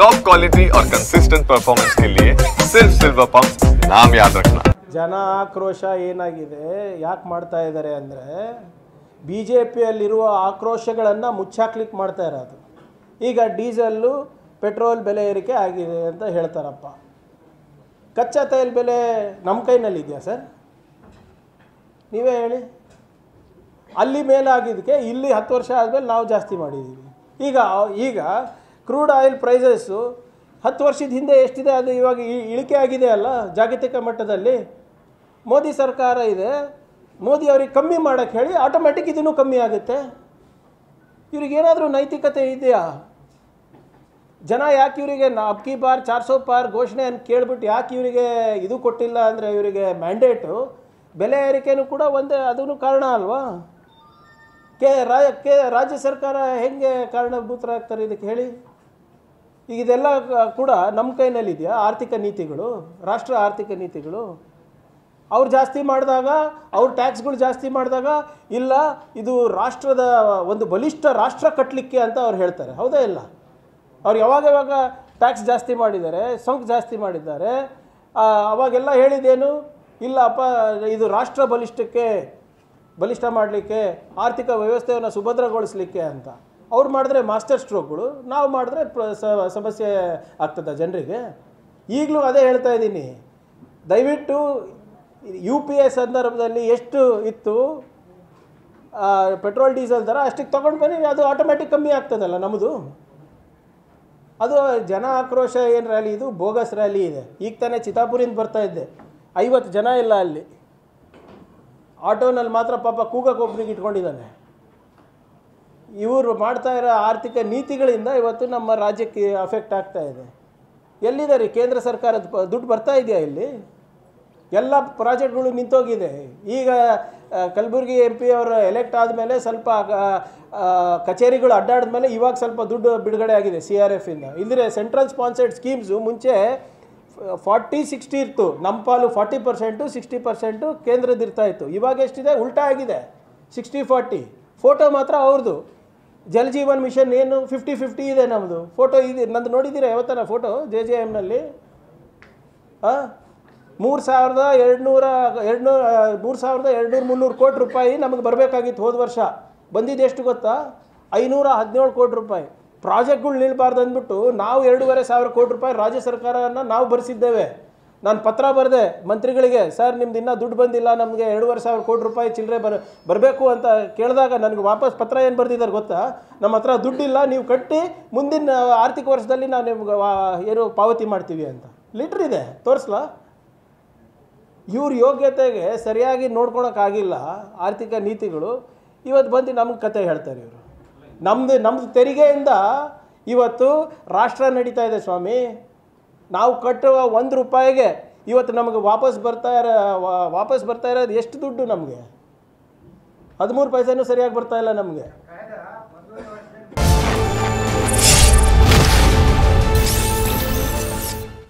Top quality और consistent performance के लिए सिर्फ सिल्वर पंप नाम याद रखना। ಜನ ಆಕ್ರೋಶ ಏನಾಗಿದೆ ಯಾಕೆ ಮಾಡ್ತಾ ಇದ್ದಾರೆ ಅಂದರೆ ಬಿಜೆಪಿಯಲ್ಲಿರುವ ಆಕ್ರೋಶಗಳನ್ನು ಮುಚ್ಚಾಕ್ಲಿಕ್ಕೆ ಮಾಡ್ತಾ ಇರೋದು. ಈಗ ಡೀಸೆಲ್ಲು ಪೆಟ್ರೋಲ್ ಬೆಲೆ ಏರಿಕೆ ಆಗಿದೆ ಅಂತ ಹೇಳ್ತಾರಪ್ಪ. ಕಚ್ಚಾ ತೈಲ ಬೆಲೆ ನಮ್ಮ ಕೈನಲ್ಲಿದೆಯಾ ಸರ್? ನೀವೇ ಹೇಳಿ. ಅಲ್ಲಿ ಮೇಲಾಗಿದ್ದಕ್ಕೆ ಇಲ್ಲಿ 10 ವರ್ಷ ಆದಮೇಲೆ ನಾವು ಜಾಸ್ತಿ ಮಾಡಿದ್ದೀವಿ. ಈಗ ಕ್ರೂಡ್ ಆಯಿಲ್ ಪ್ರೈಸಸ್ಸು 10 ವರ್ಷದ ಹಿಂದೆ ಎಷ್ಟಿದೆ ಅದು ಇವಾಗ ಇಳಿಕೆ ಆಗಿದೆ ಅಲ್ಲ ಜಾಗತಿಕ ಮಟ್ಟದಲ್ಲಿ. ಮೋದಿ ಸರ್ಕಾರ ಇದೆ, ಮೋದಿ ಅವ್ರಿಗೆ ಕಮ್ಮಿ ಮಾಡೋಕ್ಕೆ ಹೇಳಿ ಆಟೋಮೆಟಿಕ್ ಇದೂ ಕಮ್ಮಿ ಆಗುತ್ತೆ. ಇವ್ರಿಗೇನಾದರೂ ನೈತಿಕತೆ ಇದೆಯಾ? ಜನ ಯಾಕೆ ಇವರಿಗೆ ಅಬ್ಕಿ ಬಾರ್ 400 ಪಾರ್ ಘೋಷಣೆ ಅಂತ ಕೇಳ್ಬಿಟ್ಟು ಯಾಕೆ ಇವರಿಗೆ ಇದು ಕೊಟ್ಟಿಲ್ಲ ಅಂದರೆ ಇವರಿಗೆ ಮ್ಯಾಂಡೇಟು ಬೆಲೆ ಏರಿಕೆನೂ ಕೂಡ ಒಂದೇ ಅದೂ ಕಾರಣ ಅಲ್ವಾ? ರಾಜ್ಯ ಸರ್ಕಾರ ಹೆಂಗೆ ಕಾರಣಭೂತರಾಗ್ತಾರೆ ಇದಕ್ಕೆ ಹೇಳಿ? ಈಗ ಇದೆಲ್ಲ ಕೂಡ ನಮ್ಮ ಕೈನಲ್ಲಿದೆಯಾ? ಆರ್ಥಿಕ ನೀತಿಗಳು, ರಾಷ್ಟ್ರ ಆರ್ಥಿಕ ನೀತಿಗಳು. ಅವ್ರು ಜಾಸ್ತಿ ಮಾಡಿದಾಗ, ಅವ್ರು ಟ್ಯಾಕ್ಸ್ಗಳು ಜಾಸ್ತಿ ಮಾಡಿದಾಗ ಇಲ್ಲ ಇದು ರಾಷ್ಟ್ರದ ಒಂದು ಬಲಿಷ್ಠ ರಾಷ್ಟ್ರ ಕಟ್ಟಲಿಕ್ಕೆ ಅಂತ ಅವ್ರು ಹೇಳ್ತಾರೆ. ಹೌದಾ ಇಲ್ಲ? ಅವ್ರು ಯಾವಾಗ ಟ್ಯಾಕ್ಸ್ ಜಾಸ್ತಿ ಮಾಡಿದ್ದಾರೆ, ಸೊಂಕು ಜಾಸ್ತಿ ಮಾಡಿದ್ದಾರೆ, ಅವಾಗೆಲ್ಲ ಹೇಳಿದ್ದೇನು? ಇಲ್ಲಪ್ಪ ಇದು ರಾಷ್ಟ್ರ ಬಲಿಷ್ಠ ಮಾಡಲಿಕ್ಕೆ, ಆರ್ಥಿಕ ವ್ಯವಸ್ಥೆಯನ್ನು ಸುಭದ್ರಗೊಳಿಸಲಿಕ್ಕೆ ಅಂತ. ಅವ್ರು ಮಾಡಿದ್ರೆ ಮಾಸ್ಟರ್ ಸ್ಟ್ರೋಕ್ಗಳು, ನಾವು ಮಾಡಿದ್ರೆ ಸಮಸ್ಯೆ ಆಗ್ತದೆ ಜನರಿಗೆ. ಈಗಲೂ ಅದೇ ಹೇಳ್ತಾ ಇದ್ದೀನಿ, ದಯವಿಟ್ಟು UPA ಸಂದರ್ಭದಲ್ಲಿ ಎಷ್ಟು ಇತ್ತು ಪೆಟ್ರೋಲ್ ಡೀಸೆಲ್ ದರ ಅಷ್ಟಕ್ಕೆ ತೊಗೊಂಡು ಬನ್ನಿ, ಅದು ಆಟೋಮೆಟಿಕ್ ಕಮ್ಮಿ ಆಗ್ತದಲ್ಲ ನಮ್ಮದು. ಅದು ಜನ ಆಕ್ರೋಶ ಏನು ರ್ಯಾಲಿ, ಇದು ಬೋಗಸ್ ರ್ಯಾಲಿ ಇದೆ. ಈಗ ತಾನೇ ಚಿತ್ತಾಪುರಿಂದ ಬರ್ತಾ ಇದ್ದೆ, 50 ಜನ ಇಲ್ಲ ಅಲ್ಲಿ. ಆಟೋನಲ್ಲಿ ಮಾತ್ರ ಪಾಪ ಕೂಗಕ್ಕೆ ಒಬ್ಬನಿಗೆ ಇಟ್ಕೊಂಡಿದ್ದಾನೆ. ಇವರು ಮಾಡ್ತಾ ಇರೋ ಆರ್ಥಿಕ ನೀತಿಗಳಿಂದ ಇವತ್ತು ನಮ್ಮ ರಾಜ್ಯಕ್ಕೆ ಅಫೆಕ್ಟ್ ಆಗ್ತಾ ಇದೆ. ಎಲ್ಲಿದೆ ರೀ ಕೇಂದ್ರ ಸರ್ಕಾರದ ದುಡ್ಡು ಬರ್ತಾ ಇದೆಯಾ? ಇಲ್ಲಿ ಎಲ್ಲ ಪ್ರಾಜೆಕ್ಟ್ಗಳು ನಿಂತೋಗಿದೆ. ಈಗ ಕಲಬುರಗಿ MP ಅವರು ಎಲೆಕ್ಟ್ ಆದಮೇಲೆ ಸ್ವಲ್ಪ ಕಚೇರಿಗಳು ಅಡ್ಡಾಡಿದ್ಮೇಲೆ ಇವಾಗ ಸ್ವಲ್ಪ ದುಡ್ಡು ಬಿಡುಗಡೆ ಆಗಿದೆ CRFಯಿಂದ. ಇಲ್ಲದ್ರೆ ಸೆಂಟ್ರಲ್ ಸ್ಪಾನ್ಸರ್ಡ್ ಸ್ಕೀಮ್ಸು ಮುಂಚೆ 40-60 ಇತ್ತು. ನಮ್ಮ ಪಾಲು 40%, 60% ಕೇಂದ್ರದ್ದು ಇರ್ತಾ ಇತ್ತು. ಇವಾಗ ಎಷ್ಟಿದೆ? ಉಲ್ಟಾ ಆಗಿದೆ, 60-40. ಫೋಟೋ ಮಾತ್ರ ಅವ್ರದ್ದು. ಜಲ್ ಜೀವನ್ ಮಿಷನ್ ಏನು 50-50 ಇದೆ ನಮ್ಮದು. ಫೋಟೋ ಇದೆ, ನಂದು ನೋಡಿದ್ದೀರಾ ಯಾವತ್ತನ ಫೋಟೋ JJMನಲ್ಲಿ? 3,200-300 ಕೋಟಿ ರೂಪಾಯಿ ನಮಗೆ ಬರಬೇಕಾಗಿತ್ತು ಹೋದ ವರ್ಷ. ಬಂದಿದ್ದು ಎಷ್ಟು ಗೊತ್ತಾ? 517 ಕೋಟಿ ರೂಪಾಯಿ. ಪ್ರಾಜೆಕ್ಟ್ಗಳು ನಿಲ್ಬಾರ್ದು ಅಂದ್ಬಿಟ್ಟು ನಾವು 2,500 ಕೋಟಿ ರೂಪಾಯಿ ರಾಜ್ಯ ಸರ್ಕಾರವನ್ನು ನಾವು ಭರಿಸಿದ್ದೇವೆ. ನಾನು ಪತ್ರ ಬರೆದೆ ಮಂತ್ರಿಗಳಿಗೆ, ಸರ್ ನಿಮ್ದು ಇನ್ನೂ ದುಡ್ಡು ಬಂದಿಲ್ಲ, ನಮಗೆ 2,500 ಕೋಟಿ ರೂಪಾಯಿ ಚಿಲ್ಲರೆ ಬರಬೇಕು ಅಂತ ಕೇಳಿದಾಗ ನನಗೆ ವಾಪಸ್ ಪತ್ರ ಏನು ಬರೆದಿದ್ದಾರೆ ಗೊತ್ತಾ? ನಮ್ಮ ಹತ್ರ ದುಡ್ಡಿಲ್ಲ, ನೀವು ಕಟ್ಟಿ ಮುಂದಿನ ಆರ್ಥಿಕ ವರ್ಷದಲ್ಲಿ ನಾವು ನಿಮ್ಗೆ ಏನು ಪಾವತಿ ಮಾಡ್ತೀವಿ ಅಂತ ಲೆಟ್ರ್ ಇದೆ, ತೋರಿಸ್ಲಾ? ಇವ್ರ ಯೋಗ್ಯತೆಗೆ ಸರಿಯಾಗಿ ನೋಡ್ಕೊಳಕ್ಕಾಗಿಲ್ಲ ಆರ್ಥಿಕ ನೀತಿಗಳು. ಇವತ್ತು ಬಂದು ನಮಗೆ ಕತೆ ಹೇಳ್ತಾರೆ ಇವರು. ನಮ್ಮದು ತೆರಿಗೆಯಿಂದ ಇವತ್ತು ರಾಷ್ಟ್ರ ನಡೀತಾ ಇದೆ ಸ್ವಾಮಿ. ನಾವು ಕಟ್ಟುವ 1 ರೂಪಾಯಿಗೆ ಇವತ್ತು ನಮಗೆ ವಾಪಸ್ ಬರ್ತಾ ಇರೋದು ಎಷ್ಟು ದುಡ್ಡು? ನಮಗೆ 13 ಪೈಸೆನೂ ಸರಿಯಾಗಿ ಬರ್ತಾ ಇಲ್ಲ ನಮಗೆ.